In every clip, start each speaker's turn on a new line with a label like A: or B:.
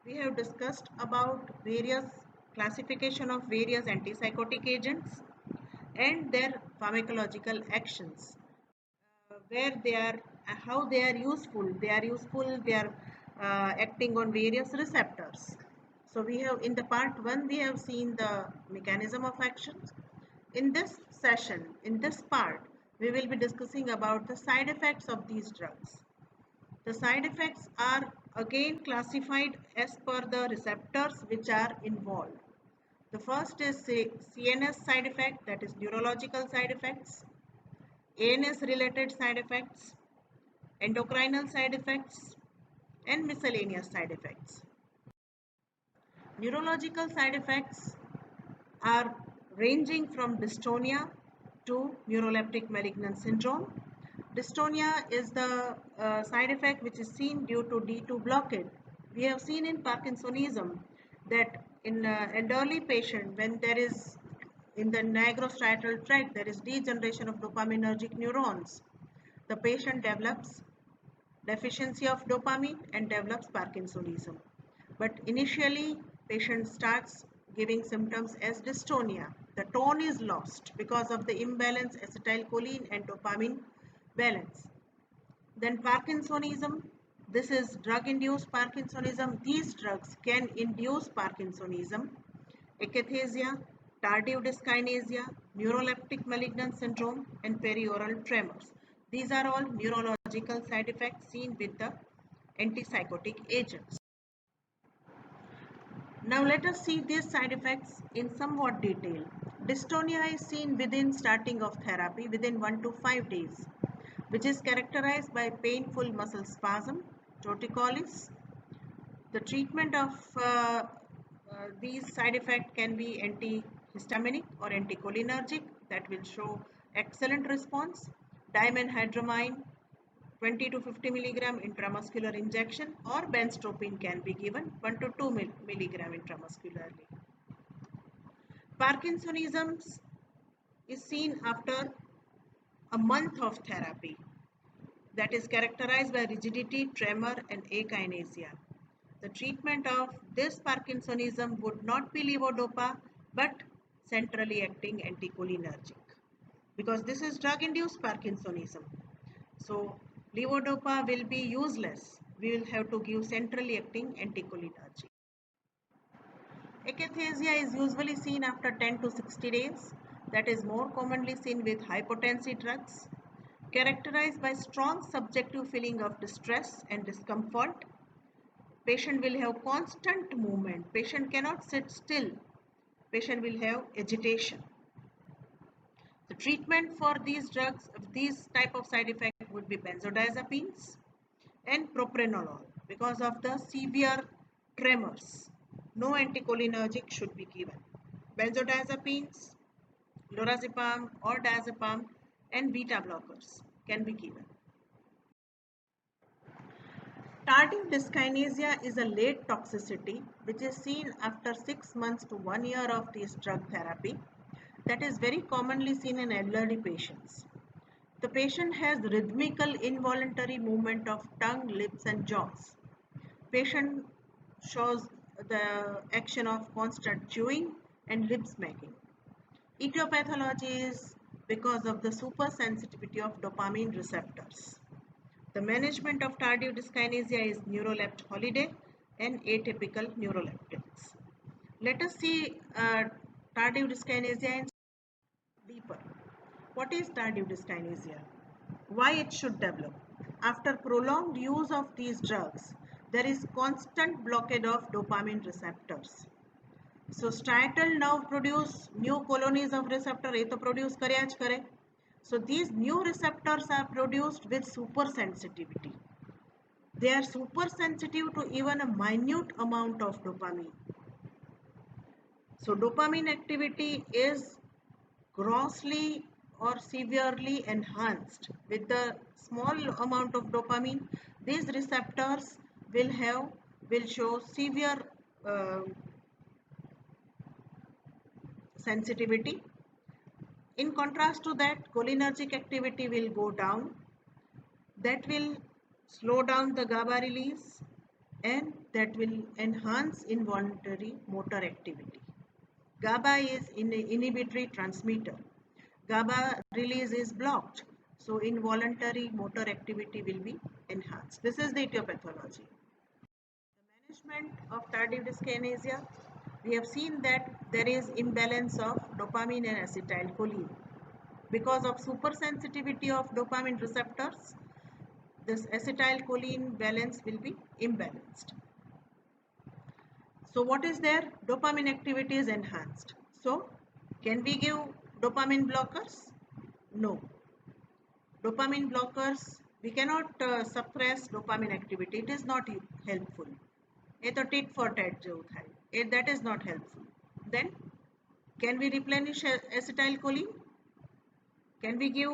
A: we have discussed about various classification of various antipsychotic agents and their pharmacological actions, where they are, how they are useful. They are acting on various receptors. So we have, in the part 1 we have seen the mechanism of action. In this session, in this part, we will be discussing about the side effects of these drugs. The side effects are again classified as per the receptors which are involved. The first is CNS side effect, that is neurological side effects, ANS related side effects, endocrinal side effects, and miscellaneous side effects. Neurological side effects are ranging from dystonia to neuroleptic malignant syndrome. Dystonia is the side effect which is seen due to D2 blockade. We have seen in Parkinsonism that in an early patient, when there is in the nigrostriatal tract, there is degeneration of dopaminergic neurons. The patient develops deficiency of dopamine and develops Parkinsonism. But initially, patient starts giving symptoms as dystonia. The tone is lost because of the imbalance acetylcholine and dopamine balance. Then Parkinsonism. This is drug-induced Parkinsonism. These drugs can induce Parkinsonism, akathisia, tardive dyskinesia, neuroleptic malignant syndrome, and perioral tremors. These are all neurological side effects seen with the antipsychotic agents. Now let us see these side effects in somewhat detail. Dystonia is seen within starting of therapy within 1 to 5 days, which is characterized by painful muscle spasm, torticollis. The treatment of these side effects can be antihistaminic or anticholinergic, that will show excellent response. Dimenhydramine 20 to 50 milligram intramuscular injection, or benztropine can be given 1 to 2 milligram intramuscularly. Parkinsonism is seen after a month of therapy, that is characterized by rigidity, tremor, and akinesia. The treatment of this Parkinsonism would not be levodopa but centrally acting anticholinergic, because this is drug-induced Parkinsonism. So levodopa will be useless. We will have to give centrally acting anticholinergic. Akathisia is usually seen after 10 to 60 days. That is more commonly seen with hypotensive drugs, characterized by strong subjective feeling of distress and discomfort. Patient will have constant movement. Patient cannot sit still. Patient will have agitation. The treatment for these drugs, these type of side effect, would be benzodiazepines and propranolol because of the severe tremors. No anticholinergic should be given. Benzodiazepines, lorazepam or diazepam, and beta blockers can be given. Tardive dyskinesia is a late toxicity which is seen after 6 months to 1 year of this drug therapy, that is very commonly seen in elderly patients. The patient has rhythmical involuntary movement of tongue, lips, and jaws. Patient shows the action of constant chewing and lip smacking. Etiology is because of the supersensitivity of dopamine receptors. The management of tardive dyskinesia is neurolept holiday and atypical neuroleptics. Let us see tardive dyskinesia in deeper. What is tardive dyskinesia? Why it should develop? After prolonged use of these drugs, there is constant blockade of dopamine receptors. So striatal nerve produce new colonies of receptor, ये तो produce કર્યા જ કરે. So these new receptors are produced with supersensitivity. They are super sensitive to even a minute amount of dopamine. So dopamine activity is grossly or severely enhanced with the small amount of dopamine. These receptors will show severe sensitivity. In contrast to that, cholinergic activity will go down. That will slow down the GABA release. and that will enhance involuntary motor activity. GABA is an inhibitory transmitter. GABA release is blocked, so involuntary motor activity will be enhanced. This is the etiology. The management of tardive dyskinesia, we have seen that there is imbalance of dopamine and acetylcholine. Because of supersensitivity of dopamine receptors, this acetylcholine balance will be imbalanced. So what is there? Dopamine activity is enhanced. So can we give dopamine blockers? No. Dopamine blockers, we cannot suppress dopamine activity. It is not helpful. એ તો tit for tat જેવું થાય. That is not helpful. Then can we replenish acetylcholine? Can we give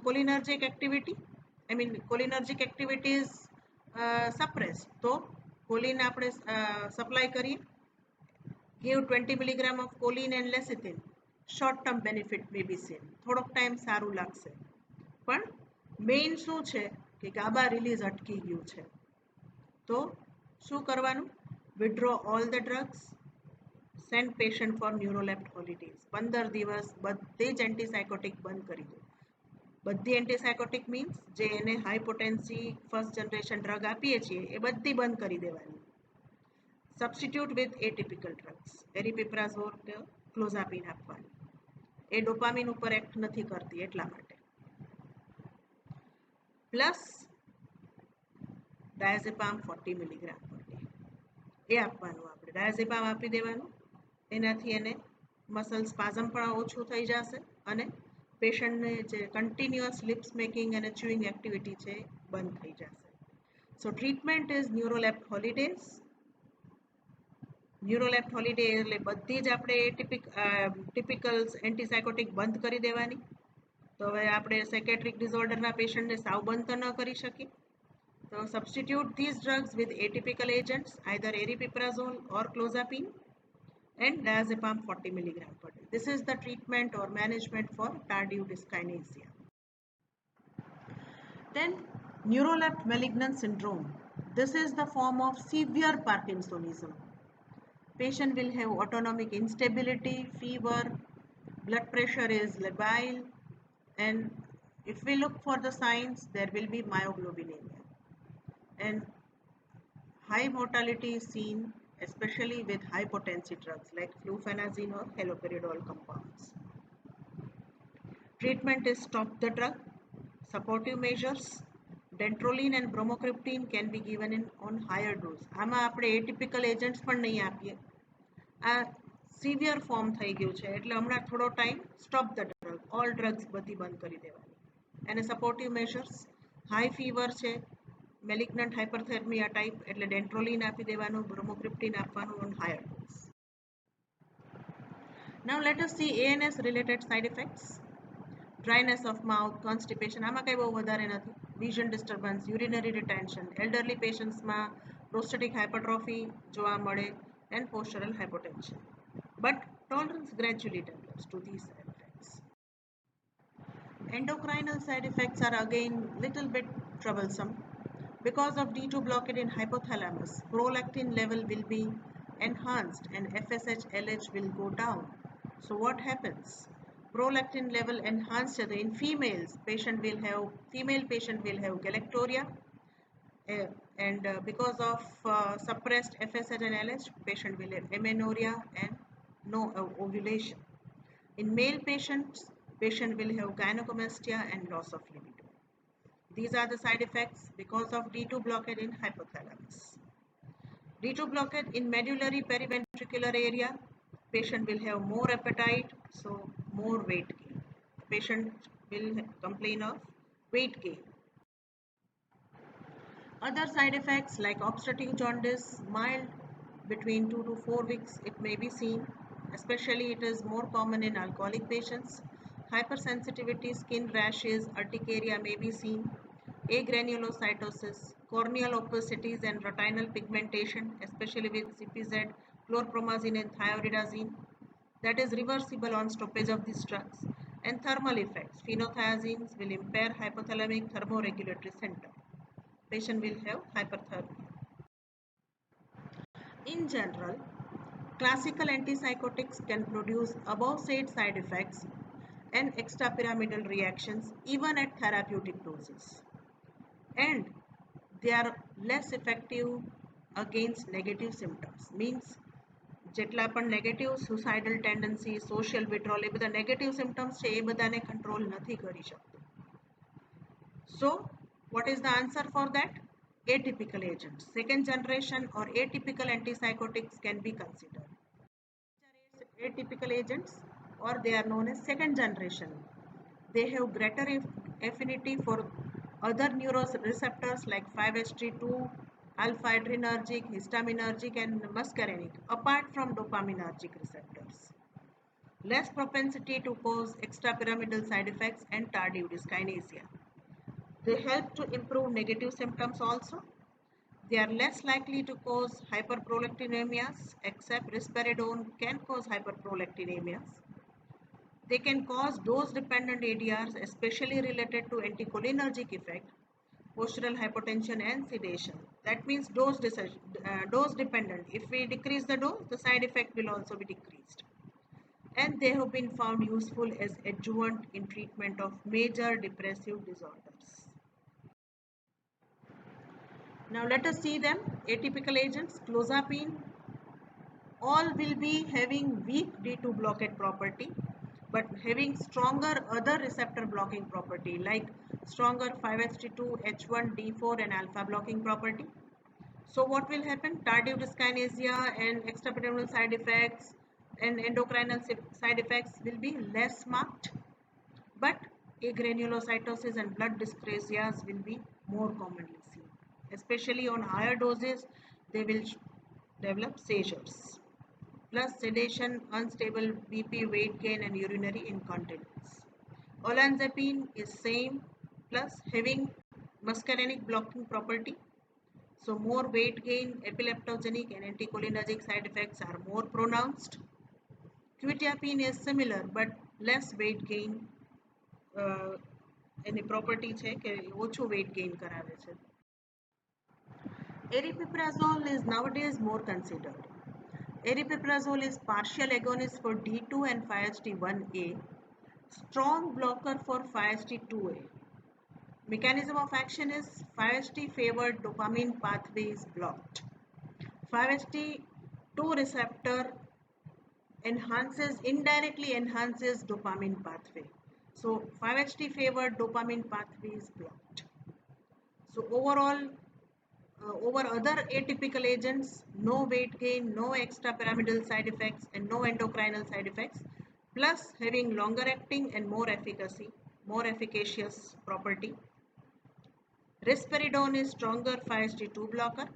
A: cholinergic activity? I mean cholinergic activity is suppressed. So choline આપણે supply કરીએ. Give 20 milligram of choline and lecithin. Short term benefit may be seen. થોડોક time સારું લાગશે. પણ main શું છે કે GABA release અટકી ગયું છે. તો શું કરવાનું? Withdraw all the drugs. Send patient for neuroleptic holidays. 15 દિવસ બધી જ એન્ટીસાયકોટિક બંધ કરી દો. બધી એન્ટીસાયકોટિક મીન્સ જે એને હાઈપોટેન્સી ફર્સ્ટ જનરેશન ડ્રગ આપીએ છીએ એ બધી બંધ કરી દેવાની. સબસ્ટિટ્યુટ વિથ એટિપિકલ ડ્રગ્સ, એરિપિપ્રાઝોલ કે ક્લોઝાપિન આપવાની. એ ડોપામિન ઉપર એક્ટ નથી કરતી એટલા માટે. પ્લસ ડાયઝેપામ 40 મિલીગ્રામ પર ડે એ આપવાનું. આપણે ડાયઝેપામ આપી દેવાનું. એનાથી એને મસલ સ્પાઝમ પણ ઓછું થઈ જશે અને પેશન્ટને જે કન્ટિન્યુઅસ લિપ્સ મેકિંગ અને ચ્યુઇંગ એક્ટિવિટી છે બંધ થઈ જશે. સો ટ્રીટમેન્ટ ઇઝ ન્યુરોલેપ્ટ હોલિડેઝ. ન્યુરોલેપ્ટ હોલિડે એટલે બધી જ આપણે ટિપિકલ્સ એન્ટીસાયકોટિક બંધ કરી દેવાની. તો હવે આપણે સાયકેટ્રિક ડિસઓર્ડરના પેશન્ટને સાવ બંધ તો ન કરી શકીએ. તો substitute these drugs with atypical agents, either aripiprazole or clozapine and diazepam 40 milligram per day. This is the treatment or management for tardive dyskinesia. Then neuroleptic malignant syndrome. This is the form of severe Parkinsonism. Patient will have autonomic instability, fever, blood pressure is labile, and if we look for the signs, there will be myoglobinemia. And high mortality is seen especially with high potency drugs like flufenazine or haloperidol compounds. Treatment is stop the drug. Supportive measures, dentroline and bromocriptine can be given on higher dose. આમાં આપણે atypical agents પણ નહીં આપીએ. આ severe form થઈ ગયું છે એટલે હમણાં થોડો time stop the drug. All drugs બધી બંધ કરી દેવાની. અને supportive measures, high fever છે, malignant hyperthermia type એટલે dentroline આપી દેવાનું, bromocriptine આપવાનું on higher dose. Now let us see ANS related side effects. Dryness of mouth, constipation, આમાં કઈ બહુ વધારે નથી. Vision disturbance, urinary retention, elderly patients માં prostatic hypertrophy જોવા મળે and postural hypotension. But tolerance gradually develops to these side effects. Endocrinal side effects are again little bit troublesome. Because of D2 blockade in hypothalamus, prolactin level will be enhanced and FSH-LH will go down. So what happens? Prolactin level enhanced in female patient will have galactorrhea, and because of suppressed FSH and LH, patient will have amenorrhea and no ovulation. In male patients, patient will have gynecomastia and loss of libido. These are the side effects because of D2 blockade in hypothalamus. D2 blockade in medullary periventricular area, patient will have more appetite, so more weight gain. Patient will complain of weight gain. Other side effects like obstructive jaundice, mild, between 2 to 4 weeks it may be seen. Especially it is more common in alcoholic patients. Hypersensitivity, skin rashes, urticaria may be seen. Agranulocytosis, corneal opacities and retinal pigmentation, especially with CPZ, chlorpromazine and thioridazine, that is reversible on stoppage of these drugs. And thermal effects, phenothiazines will impair hypothalamic thermoregulatory center. Patient will have hyperthermia. In general, classical antipsychotics can produce above said side effects and extrapyramidal reactions even at therapeutic doses. And they are less effective against negative symptoms. Means જેટલા પણ negative suicidal tendency social withdrawal એ બધા negative symptoms છે એ બધાને control નથી કરી શકતું. So what is the answer for that? Atypical agents. Second generation or atypical antipsychotics can be considered. Atypical agents, or they are known as second generation. They have greater affinity for other neuroreceptors like 5-HT2, alpha adrenergic, histaminergic, and muscarinic, apart from dopaminergic receptors. Less propensity to cause extrapyramidal side effects and tardive dyskinesia. They help to improve negative symptoms also. They are less likely to cause hyperprolactinemias, except risperidone can cause hyperprolactinemias. They can cause dose-dependent ADRs, especially related to anticholinergic effect, postural hypotension and sedation. That means dose dependent. If we decrease the dose, the side effect will also be decreased. And they have been found useful as adjuvant in treatment of major depressive disorders. Now let us see them. Atypical agents, clozapine, all will be having weak D2 blockade property, but having stronger other receptor blocking property like stronger 5-HT2, H1, D4 and alpha blocking property. So what will happen? Tardive dyskinesia and extrapyramidal side effects and endocrinal side effects will be less marked, but agranulocytosis and blood dyscrasias will be more commonly seen. Especially on higher doses, they will develop seizures. Plus sedation, unstable BP, weight gain and urinary incontinence. Olanzapine is same, plus having muscarinic blocking property. So more weight gain, epileptogenic and anticholinergic side effects are more pronounced. Quetiapine is similar but less weight gain. Any property છે કે ઓછું weight gain કરાવે છે. Aripiprazole is nowadays more considered. Aripiprazole is partial agonist for D2 and 5-HT1A, strong blocker for 5-HT2A. Mechanism of action is 5-HT favored dopamine pathway is blocked. 5-HT2 receptor indirectly enhances dopamine pathway. So 5-HT favored dopamine pathway is blocked. So overall, over other atypical agents, no weight gain, no extrapyramidal side effects and no endocrinal side effects, plus having longer acting and more efficacious property. Risperidone is stronger 5-HT2 blocker,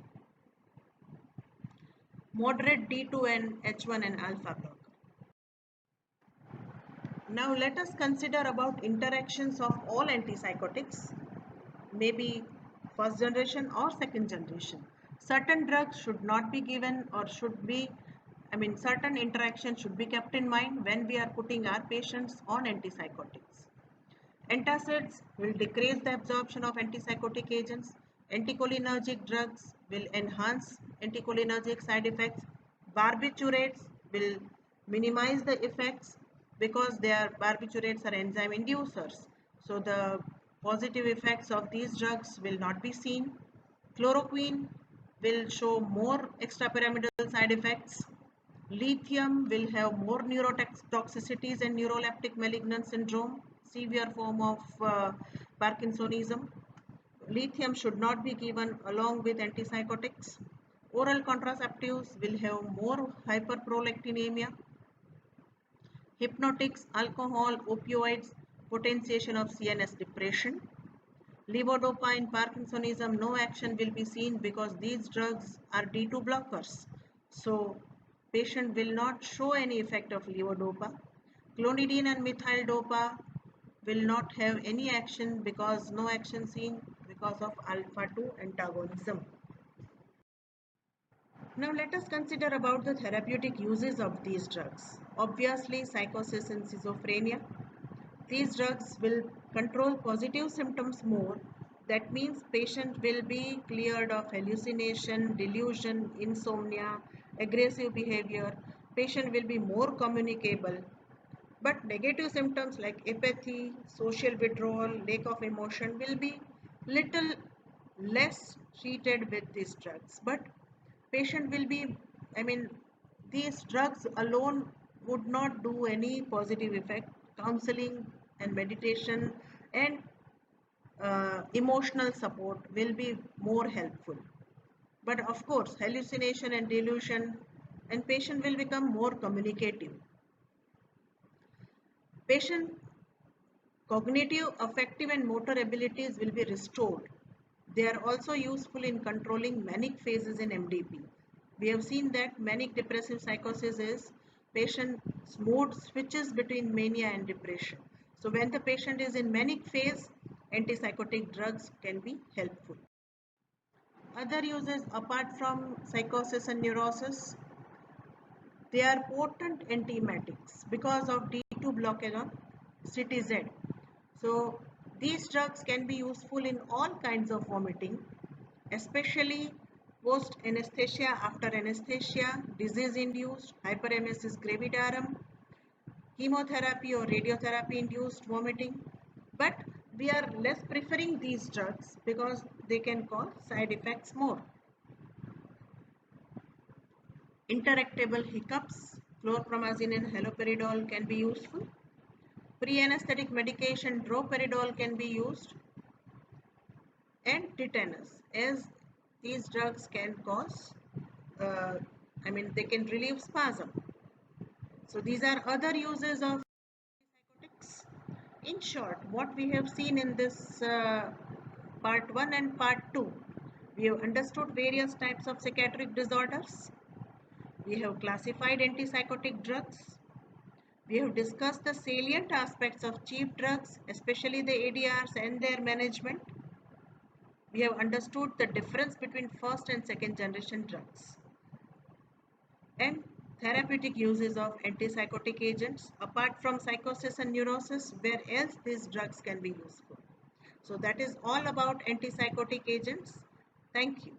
A: moderate D2 and H1 and alpha blocker. Now let us consider about interactions of all antipsychotics, maybe first generation or second generation. Certain drugs should not be given or certain interactions should be kept in mind when we are putting our patients on antipsychotics. Antacids will decrease the absorption of antipsychotic agents. Anticholinergic drugs will enhance anticholinergic side effects. Barbiturates will minimize the effects because barbiturates are enzyme inducers. So the positive effects of these drugs will not be seen. Chloroquine will show more extrapyramidal side effects. Lithium will have more neurotoxicities and neuroleptic malignant syndrome, severe form of Parkinsonism. Lithium should not be given along with antipsychotics. Oral contraceptives will have more hyperprolactinemia. Hypnotics, alcohol, opioids, potentiation of CNS depression. Levodopa in Parkinsonism, no action will be seen because these drugs are D2 blockers. So patient will not show any effect of levodopa. Clonidine and methyl dopa will not have any action because no action seen because of alpha-2 antagonism. Now let us consider about the therapeutic uses of these drugs. Obviously, psychosis and schizophrenia. These drugs will control positive symptoms more, That means patient will be cleared of hallucination, delusion, insomnia, aggressive behavior. Patient will be more communicable. But negative symptoms like apathy, social withdrawal, lack of emotion will be little less treated with these drugs. But patient will be, I mean, these drugs alone would not do any positive effect. Counseling and meditation and emotional support will be more helpful. But of course, hallucination and delusion and patient will become more communicative. Patient cognitive, affective and motor abilities will be restored. They are also useful in controlling manic phases in MDP. We have seen that manic depressive psychosis is patient's mood switches between mania and depression. So when the patient is in manic phase, antipsychotic drugs can be helpful. Other uses apart from psychosis and neurosis, they are potent antiemetics because of D2 blockade on CTZ. So these drugs can be useful in all kinds of vomiting, especially post anesthesia, after anesthesia, disease induced, hyperemesis gravidarum, chemotherapy or radiotherapy induced vomiting. But we are less preferring these drugs because they can cause side effects more. Interactable hiccups, chlorpromazine and haloperidol can be useful. Pre-anesthetic medication droperidol can be used, and tetanus, as these drugs can cause, uh, they can relieve spasm. So these are other uses of antipsychotics. In short, what we have seen in this part 1 and part 2, we have understood various types of psychiatric disorders. We have classified antipsychotic drugs. We have discussed the salient aspects of cheap drugs, especially the ADRs and their management. We have understood the difference between first and second generation drugs and therapeutic uses of antipsychotic agents. Apart from psychosis and neurosis, where else these drugs can be useful. So that is all about antipsychotic agents. Thank you.